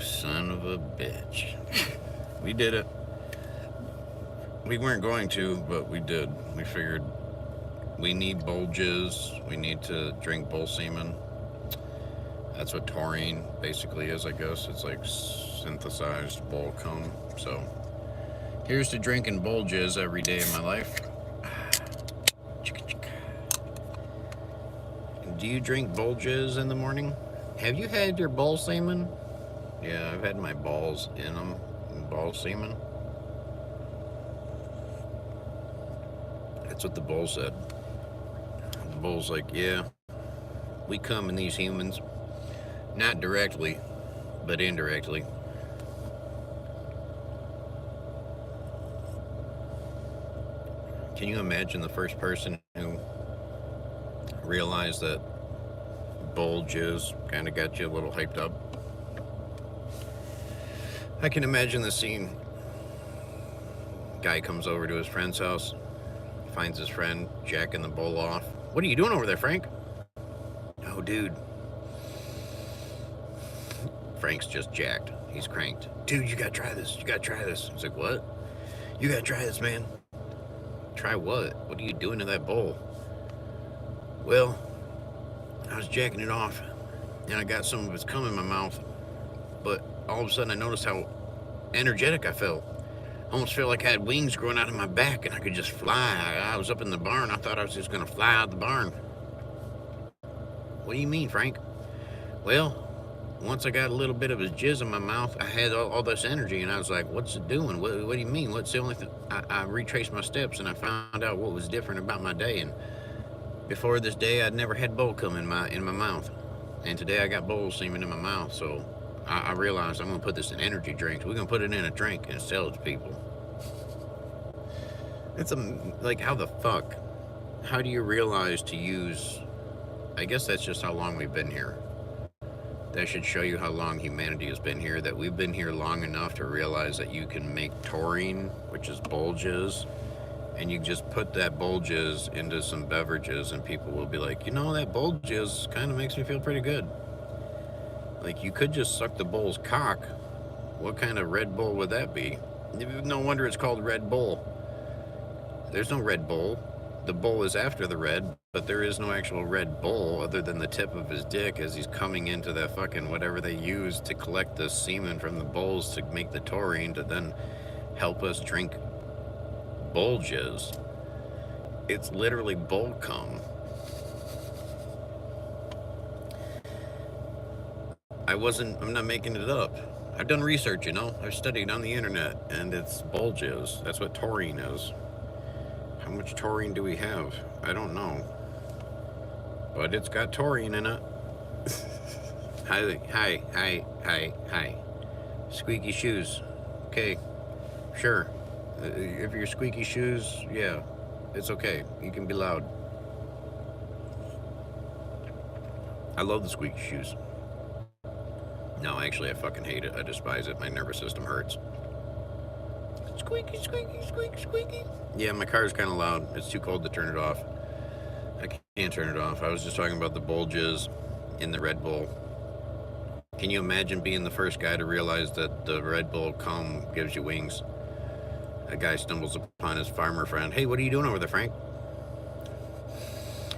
son of a bitch. We did it. We weren't going to, but we did. We figured we need bulges. We need to drink bull semen. That's what taurine basically is, I guess. It's like synthesized bull cum. So here's to drinking bulges every day of my life. Do you drink bulges in the morning? Have you had your bull semen? Yeah, I've had my balls in them. Ball semen. That's what the bull said. The bull's like, yeah, we come in these humans. Not directly, but indirectly. Can you imagine the first person who realized that bull jizz kind of got you a little hyped up? I can imagine the scene. Guy comes over to his friend's house, finds his friend jacking the bull off. What are you doing over there, Frank? Oh, dude. Frank's just jacked. He's cranked. Dude, you gotta try this. You gotta try this. He's like, what? You gotta try this, man. Try what? What are you doing to that bull? Well, I was jacking it off, and I got some of its cum in my mouth. But all of a sudden, I noticed how energetic I felt. I almost felt like I had wings growing out of my back, and I could just fly. I was up in the barn. I thought I was just gonna fly out of the barn. What do you mean, Frank? Well, once I got a little bit of his jizz in my mouth, I had all this energy, and I was like, what's it doing? What do you mean? What's the only thing? I retraced my steps, and I found out what was different about my day. And before this day, I'd never had bull cum in my mouth. And today I got bull semen in my mouth, so I realized I'm going to put this in energy drinks. We're going to put it in a drink and sell it to people. It's like, how the fuck? How do you realize to use... I guess that's just how long we've been here. That should show you how long humanity has been here, that we've been here long enough to realize that you can make taurine, which is bulges, and you just put that bulges into some beverages, and people will be like, you know, that bulges kind of makes me feel pretty good. Like, you could just suck the bull's cock. What kind of Red Bull would that be? No wonder it's called Red Bull. There's no Red Bull. The bull is after the red, but there is no actual Red Bull other than the tip of his dick as he's coming into that fucking whatever they use to collect the semen from the bulls to make the taurine to then help us drink bulges. It's literally bull cum. I'm not making it up. I've done research, you know. I've studied on the internet, and it's bulges. That's what taurine is. How much taurine do we have? I don't know. But it's got taurine in it. Hi. Squeaky shoes. Okay, sure. If you're squeaky shoes, yeah, it's okay. You can be loud. I love the squeaky shoes. No, actually, I fucking hate it. I despise it. My nervous system hurts. Squeaky, squeaky, squeaky, squeaky. Yeah, my car's kind of loud. It's too cold to turn it off. I can't turn it off. I was just talking about the bulges in the Red Bull. Can you imagine being the first guy to realize that the Red Bull cum gives you wings? A guy stumbles upon his farmer friend. Hey, what are you doing over there, Frank?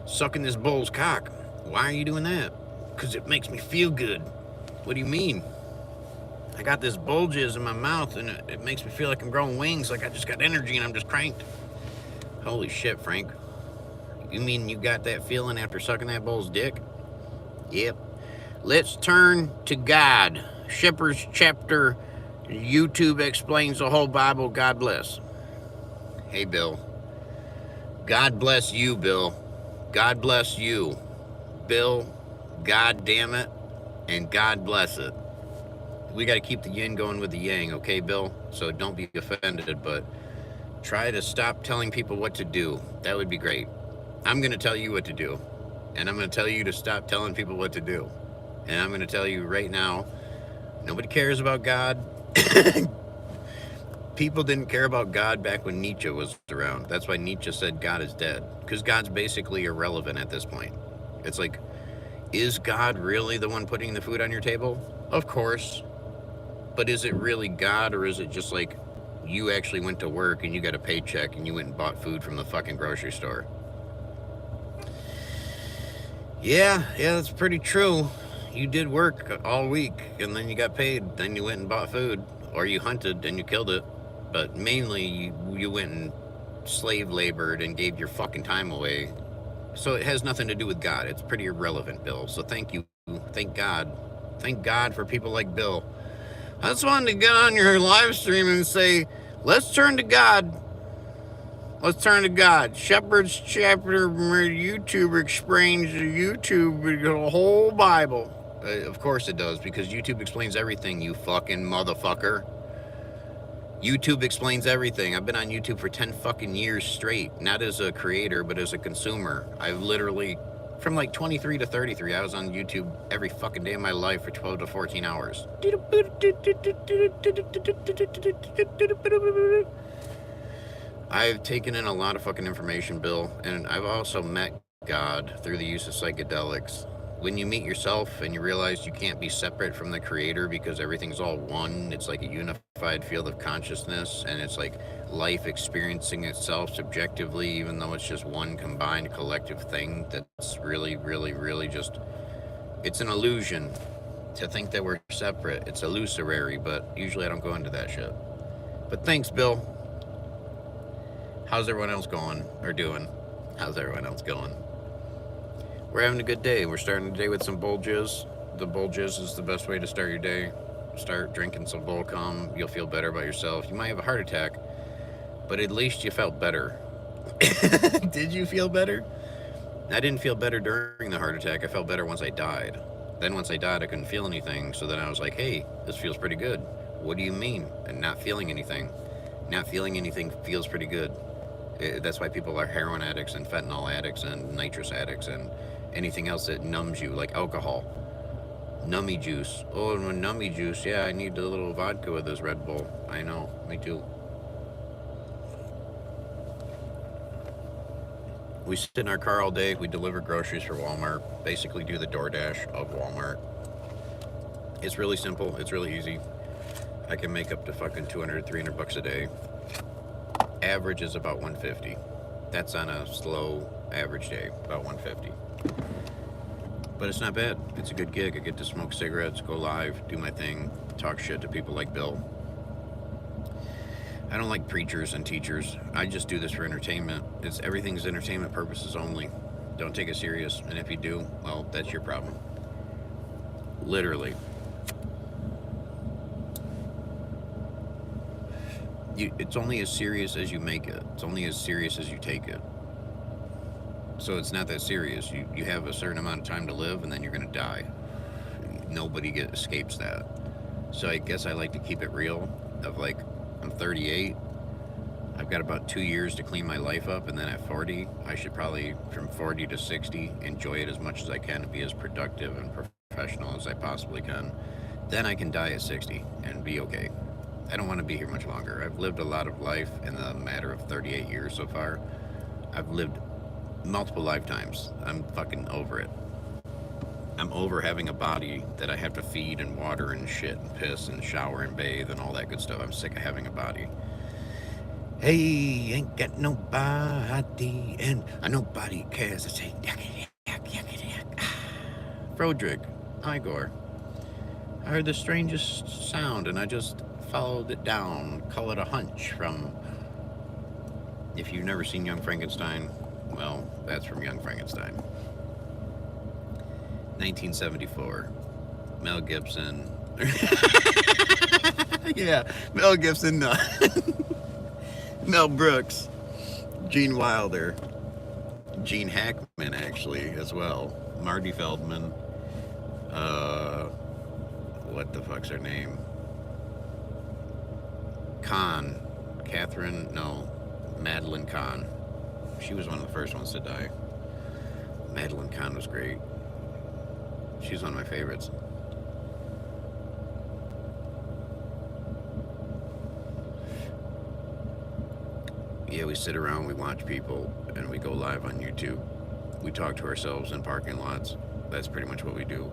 Sucking this bull's cock. Why are you doing that? Because it makes me feel good. What do you mean? I got this bulges in my mouth, and it makes me feel like I'm growing wings, like I just got energy and I'm just cranked. Holy shit, Frank. You mean you got that feeling after sucking that bull's dick? Yep. Let's turn to God. Shipper's chapter. YouTube explains the whole Bible. God bless. Hey, Bill. God bless you, Bill. God bless you. Bill, God damn it, and God bless it. We got to keep the yin going with the yang, okay, Bill? So don't be offended, but try to stop telling people what to do. That would be great. I'm going to tell you what to do, and I'm going to tell you to stop telling people what to do. And I'm going to tell you right now, nobody cares about God. People didn't care about God back when Nietzsche was around. That's why Nietzsche said God is dead, because God's basically irrelevant at this point. It's like, is God really the one putting the food on your table? Of course. But is it really God, or is it just like you actually went to work and you got a paycheck and you went and bought food from the fucking grocery store? Yeah, that's pretty true. You did work all week and then you got paid, then you went and bought food, or you hunted and you killed it. But mainly you went and slave labored and gave your fucking time away. So it has nothing to do with God. It's pretty irrelevant, Bill. So thank you. Thank God. Thank God for people like Bill. I just wanted to get on your live stream and say, let's turn to God. Let's turn to God. Shepherd's Chapter YouTube explains the YouTube, the whole Bible. Of course it does, because YouTube explains everything, you fucking motherfucker. YouTube explains everything. I've been on YouTube for 10 fucking years straight. Not as a creator, but as a consumer. I've literally, from like 23 to 33, I was on YouTube every fucking day of my life for 12 to 14 hours. I've taken in a lot of fucking information, Bill, and I've also met God through the use of psychedelics. When you meet yourself and you realize you can't be separate from the creator because everything's all one, it's like a unified field of consciousness, and it's like life experiencing itself subjectively, even though it's just one combined collective thing that's really, really, really just, it's an illusion to think that we're separate. It's illusory, but usually I don't go into that shit. But thanks, Bill. How's everyone else going or doing? How's everyone else going? We're having a good day. We're starting the day with some Bulges. The Bulges is the best way to start your day. Start drinking some Volcom. You'll feel better about yourself. You might have a heart attack, but at least you felt better. Did you feel better? I didn't feel better during the heart attack. I felt better once I died. Then once I died, I couldn't feel anything. So then I was like, hey, this feels pretty good. What do you mean? And not feeling anything. Not feeling anything feels pretty good. That's why people are heroin addicts and fentanyl addicts and nitrous addicts and anything else that numbs you, like alcohol. Nummy juice. Oh, nummy juice. Yeah, I need a little vodka with this Red Bull. I know. Me too. We sit in our car all day. We deliver groceries for Walmart. Basically do the DoorDash of Walmart. It's really simple. It's really easy. I can make up to fucking 200, 300 bucks a day. Average is about 150. That's on a slow average day, about 150. But it's not bad. It's a good gig. I get to smoke cigarettes, go live, do my thing, talk shit to people like Bill. I don't like preachers and teachers. I just do this for entertainment. Everything's entertainment purposes only. Don't take it serious. And if you do, well, that's your problem. Literally. It's only as serious as you make it. It's only as serious as you take it. So it's not that serious. You have a certain amount of time to live, and then you're going to die. Nobody escapes that. So I guess I like to keep it real. Of like, I'm 38. I've got about 2 years to clean my life up, and then at 40, I should probably, from 40 to 60, enjoy it as much as I can and be as productive and professional as I possibly can. Then I can die at 60 and be okay. I don't want to be here much longer. I've lived a lot of life in the matter of 38 years so far. I've lived multiple lifetimes. I'm fucking over it. I'm over having a body that I have to feed and water and shit and piss and shower and bathe and all that good stuff. I'm sick of having a body. Hey, ain't got nobody and nobody cares. I say, Frodrick, Igor. I heard the strangest sound and I just followed it down. Call it a hunch from, if you've never seen Young Frankenstein, well, that's from Young Frankenstein. 1974. Mel Gibson. Yeah, Mel Gibson. Mel Brooks. Gene Wilder. Gene Hackman, actually, as well. Marty Feldman. What the fuck's her name? Kahn. Madeline Kahn. She was one of the first ones to die. Madeline Kahn was great. She's one of my favorites. Yeah, we sit around, we watch people, and we go live on YouTube. We talk to ourselves in parking lots. That's pretty much what we do.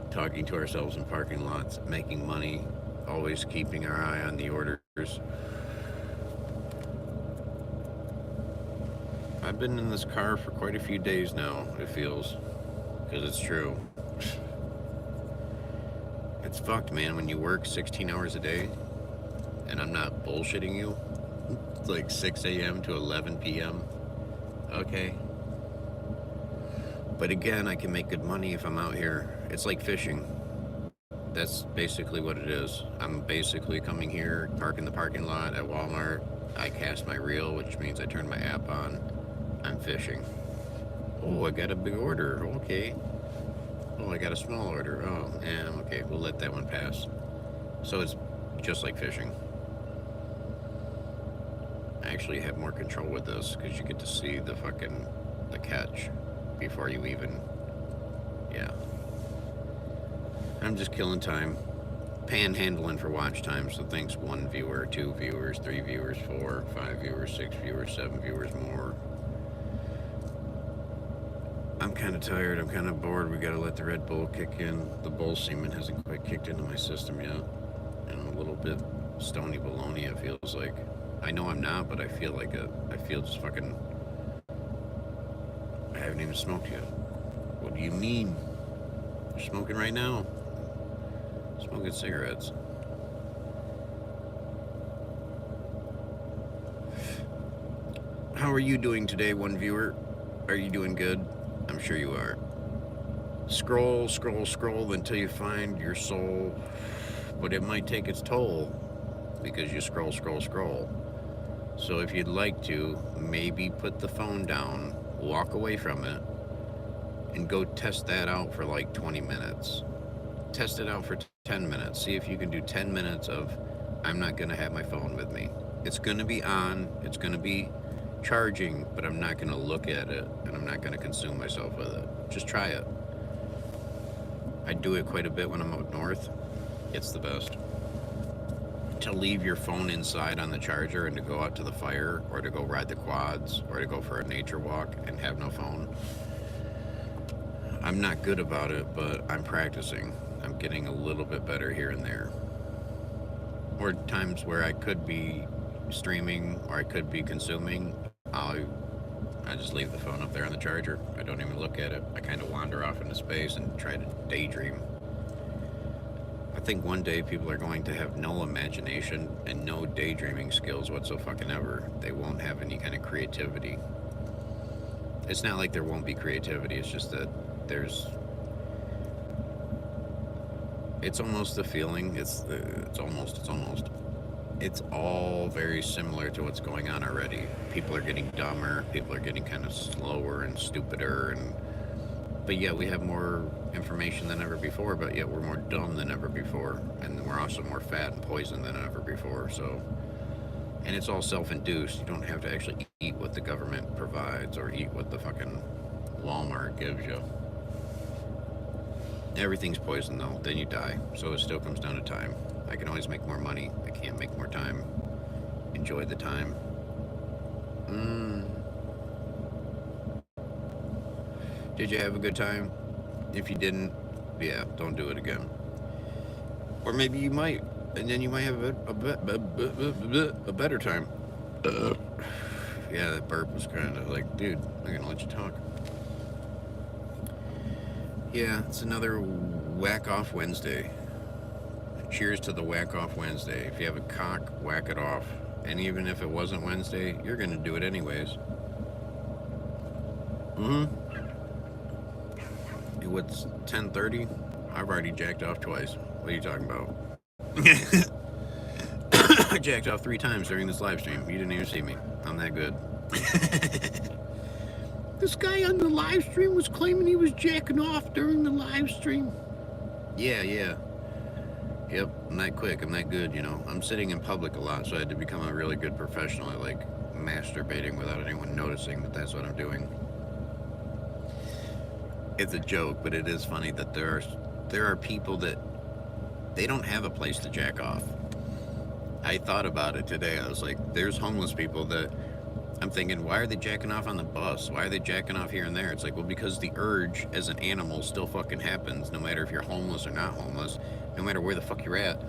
Talking to ourselves in parking lots, making money, always keeping our eye on the orders. I've been in this car for quite a few days now, it feels. Because it's true. It's fucked, man, when you work 16 hours a day, and I'm not bullshitting you. It's like 6 a.m. to 11 p.m. Okay. But again, I can make good money if I'm out here. It's like fishing. That's basically what it is. I'm basically coming here, park in the parking lot at Walmart. I cast my reel, which means I turn my app on. I'm fishing. Oh, I got a big order. Okay. Oh, I got a small order. Oh, yeah, okay. We'll let that one pass. So it's just like fishing. I actually have more control with this because you get to see the catch before you even, yeah. I'm just killing time, panhandling for watch time. So thanks 1 viewer, 2 viewers, 3 viewers, 4, 5 viewers, 6 viewers, 7 viewers more. I'm kind of tired. I'm kind of bored. We gotta let the Red Bull kick in. The bull semen hasn't quite kicked into my system yet. And I'm a little bit stony baloney, it feels like. I know I'm not, but I feel like it. I feel just fucking... I haven't even smoked yet. What do you mean? You're smoking right now? Smoking cigarettes. How are you doing today, 1 viewer? Are you doing good? I'm sure you are. Scroll, scroll, scroll until you find your soul. But it might take its toll because you scroll, scroll, scroll. So if you'd like to, maybe put the phone down, walk away from it, and go test that out for like 20 minutes. Test it out for 10 minutes. See if you can do 10 minutes of, I'm not going to have my phone with me. It's going to be on, it's going to be charging, but I'm not going to look at it, and I'm not going to consume myself with it. Just try it. I do it quite a bit when I'm up north. It's the best. To leave your phone inside on the charger and to go out to the fire, or to go ride the quads, or to go for a nature walk and have no phone. I'm not good about it, but I'm practicing. I'm getting a little bit better here and there. Or times where I could be streaming or I could be consuming, I just leave the phone up there on the charger. I don't even look at it. I kind of wander off into space and try to daydream. I think one day people are going to have no imagination and no daydreaming skills whatsoever. They won't have any kind of creativity. It's not like there won't be creativity, it's just that it's almost the feeling, it's all very similar to what's going on already. People are getting dumber, people are getting kind of slower and stupider, but yet we have more information than ever before, but yet we're more dumb than ever before, and we're also more fat and poisoned than ever before. So, and it's all self-induced. You don't have to actually eat what the government provides or eat what the fucking Walmart gives you. Everything's poison though, then you die. So it still comes down to time. I can always make more money. I can't make more time. Enjoy the time. Did you have a good time? If you didn't, yeah, don't do it again. Or maybe you might, and then you might have a better time. Yeah, that burp was kind of like, dude, I'm gonna let you talk. Yeah, it's another Whack Off Wednesday. Cheers to the Whack Off Wednesday. If you have a cock, whack it off. And even if it wasn't Wednesday, you're gonna do it anyways. What's 10:30? I've already jacked off twice. What are you talking about? I jacked off 3 times during this live stream. You didn't even see me. I'm that good. This guy on the live stream was claiming he was jacking off during the live stream. Yeah. Yep, I'm that quick. I'm that good, you know. I'm sitting in public a lot, so I had to become a really good professional at, like, masturbating without anyone noticing that that's what I'm doing. It's a joke, but it is funny that there are people that they don't have a place to jack off. I thought about it today. I was like, there's homeless people that I'm thinking, why are they jacking off on the bus? Why are they jacking off here and there? It's like, well, because the urge as an animal still fucking happens, no matter if you're homeless or not homeless, no matter where the fuck you're at.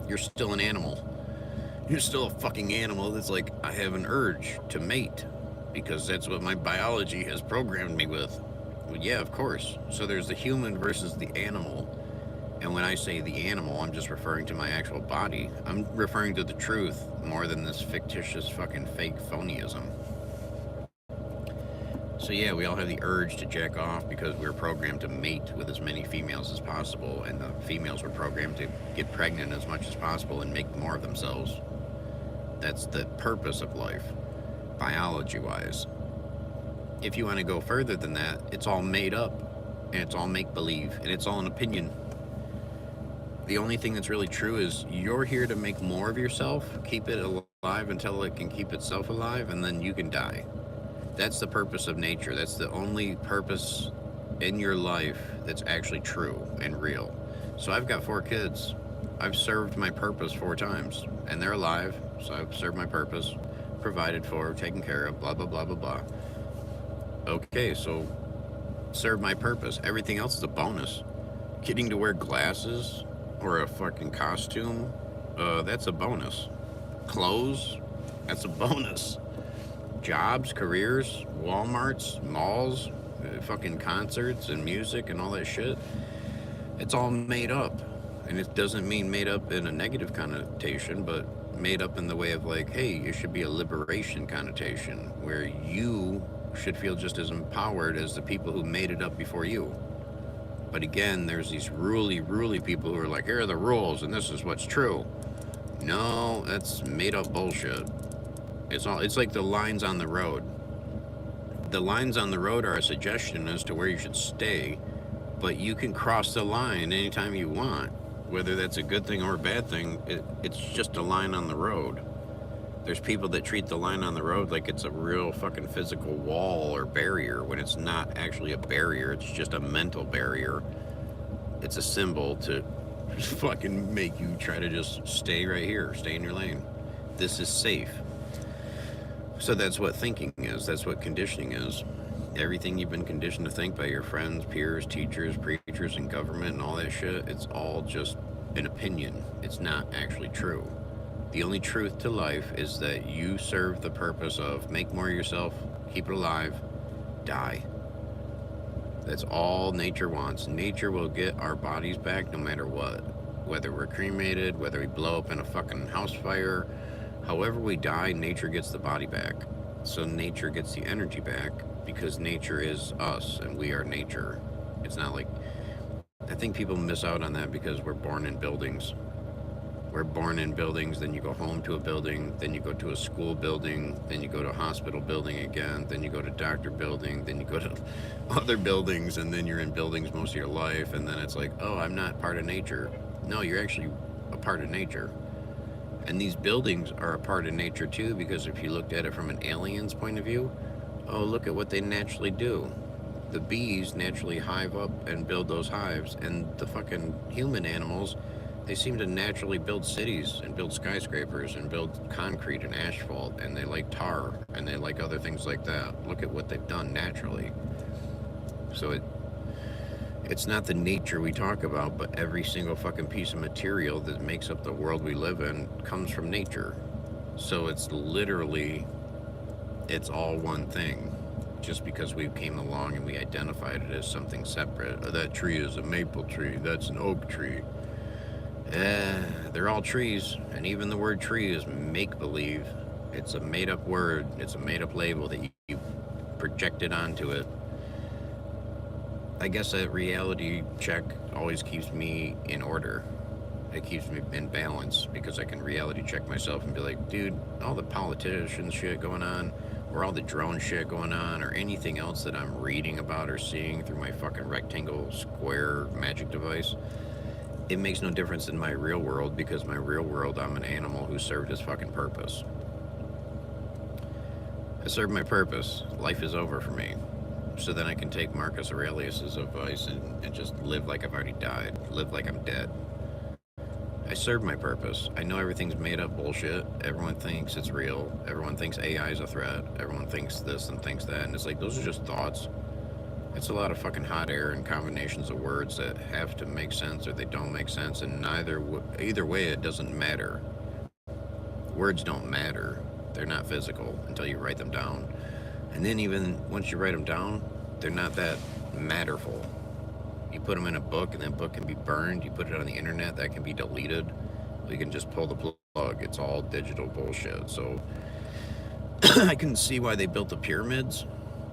You're still an animal. You're still a fucking animal that's like, I have an urge to mate because that's what my biology has programmed me with. Well, yeah, of course. So there's the human versus the animal. And when I say the animal, I'm just referring to my actual body. I'm referring to the truth more than this fictitious fucking fake phonyism. So yeah, we all have the urge to jack off because we're programmed to mate with as many females as possible, and the females were programmed to get pregnant as much as possible and make more of themselves. That's the purpose of life, biology-wise. If you want to go further than that, it's all made up, and it's all make-believe, and it's all an opinion. The only thing that's really true is you're here to make more of yourself, keep it alive until it can keep itself alive, and then you can die. That's the purpose of nature. That's the only purpose in your life that's actually true and real. So I've got 4 kids. I've served my purpose 4 times, and they're alive, so I've served my purpose, provided for, taken care of, blah, blah, blah, blah, blah. Okay, so serve my purpose. Everything else is a bonus. Getting to wear glasses or a fucking costume, that's a bonus. Clothes, that's a bonus. Jobs, careers, Walmarts, malls, fucking concerts and music and all that shit, it's all made up. And it doesn't mean made up in a negative connotation, but made up in the way of like, hey, it should be a liberation connotation where you should feel just as empowered as the people who made it up before you. But again, there's these ruly people who are like, here are the rules and this is what's true. No, that's made up bullshit. It's like the lines on the road. The lines on the road are a suggestion as to where you should stay, but you can cross the line anytime you want. Whether that's a good thing or a bad thing, it's just a line on the road. There's people that treat the line on the road like it's a real fucking physical wall or barrier when it's not actually a barrier. It's just a mental barrier. It's a symbol to fucking make you try to just stay right here, stay in your lane. This is safe. So that's what thinking is. That's what conditioning is. Everything you've been conditioned to think by your friends, peers, teachers, preachers, and government and all that shit, it's all just an opinion. It's not actually true. The only truth to life is that you serve the purpose of make more of yourself, keep it alive, die. That's all nature wants. Nature will get our bodies back no matter what. Whether we're cremated, whether we blow up in a fucking house fire, however we die, nature gets the body back. So nature gets the energy back because nature is us and we are nature. It's not like, I think people miss out on that because we're born in buildings. We're born in buildings, then you go home to a building, then you go to a school building, then you go to a hospital building again, then you go to doctor building, then you go to other buildings, and then you're in buildings most of your life, and then it's like, oh, I'm not part of nature. No, you're actually a part of nature. And these buildings are a part of nature too, because if you looked at it from an alien's point of view, oh, look at what they naturally do. The bees naturally hive up and build those hives, and the fucking human animals, they seem to naturally build cities and build skyscrapers and build concrete and asphalt, and they like tar and they like other things like that. Look at what they've done naturally. So it's not the nature we talk about, but every single fucking piece of material that makes up the world we live in comes from nature. So it's literally, it's all one thing. Just because we came along and we identified it as something separate. Oh, that tree is a maple tree, that's an oak tree. They're all trees, and even the word tree is make-believe. It's a made-up word. It's a made-up label that you projected onto it. I guess a reality check always keeps me in order. It keeps me in balance because I can reality check myself and be like, dude, all the politician shit going on, or all the drone shit going on, or anything else that I'm reading about or seeing through my fucking rectangle square magic device, it makes no difference in my real world because my real world, I'm an animal who served his fucking purpose. I served my purpose. Life is over for me. So then I can take Marcus Aurelius's advice and just live like I've already died. Live like I'm dead. I served my purpose. I know everything's made up bullshit. Everyone thinks it's real. Everyone thinks AI is a threat. Everyone thinks this and thinks that. And it's like, those are just thoughts. It's a lot of fucking hot air and combinations of words that have to make sense or they don't make sense, and either way, it doesn't matter. Words don't matter. They're not physical until you write them down. And then even once you write them down, they're not that matterful. You put them in a book, and that book can be burned. You put it on the internet, that can be deleted. You can just pull the plug. It's all digital bullshit. So I can see why they built the pyramids,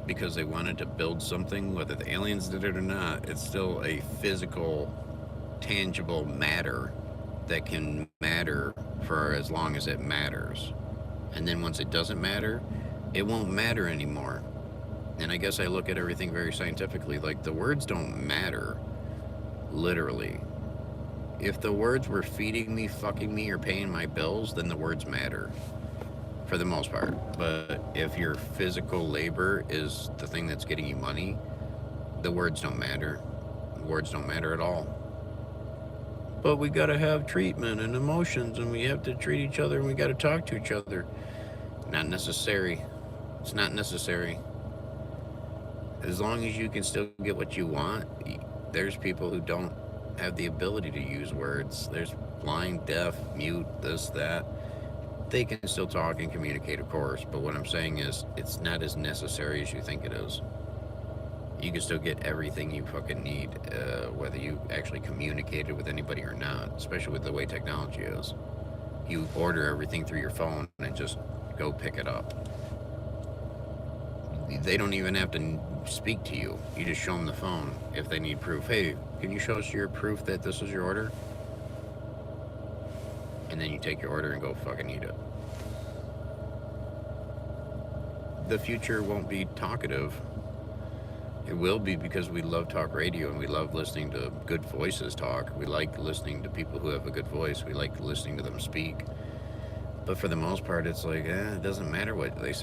because they wanted to build something, whether the aliens did it or not. It's still a physical, tangible matter that can matter for as long as it matters. And then once it doesn't matter, it won't matter anymore. And I guess I look at everything very scientifically. Like, the words don't matter, literally. If the words were feeding me, fucking me, or paying my bills, then the words matter, for the most part. But if your physical labor is the thing that's getting you money, the words don't matter. Words don't matter at all. But we gotta have treatment and emotions, and we have to treat each other, and we gotta talk to each other. Not necessary. It's not necessary. As long as you can still get what you want, there's people who don't have the ability to use words. There's blind, deaf, mute, this, that. They can still talk and communicate, of course, but what I'm saying is it's not as necessary as you think it is. You can still get everything you fucking need, whether you actually communicated with anybody or not, especially with the way technology is. You order everything through your phone and just go pick it up. They don't even have to speak to you. You just show them the phone if they need proof. Hey, can you show us your proof that this is your order? And then you take your order and go fucking eat it. The future won't be talkative. It will be, because we love talk radio and we love listening to good voices talk. We like listening to people who have a good voice. We like listening to them speak. But for the most part, it's like, it doesn't matter what they say.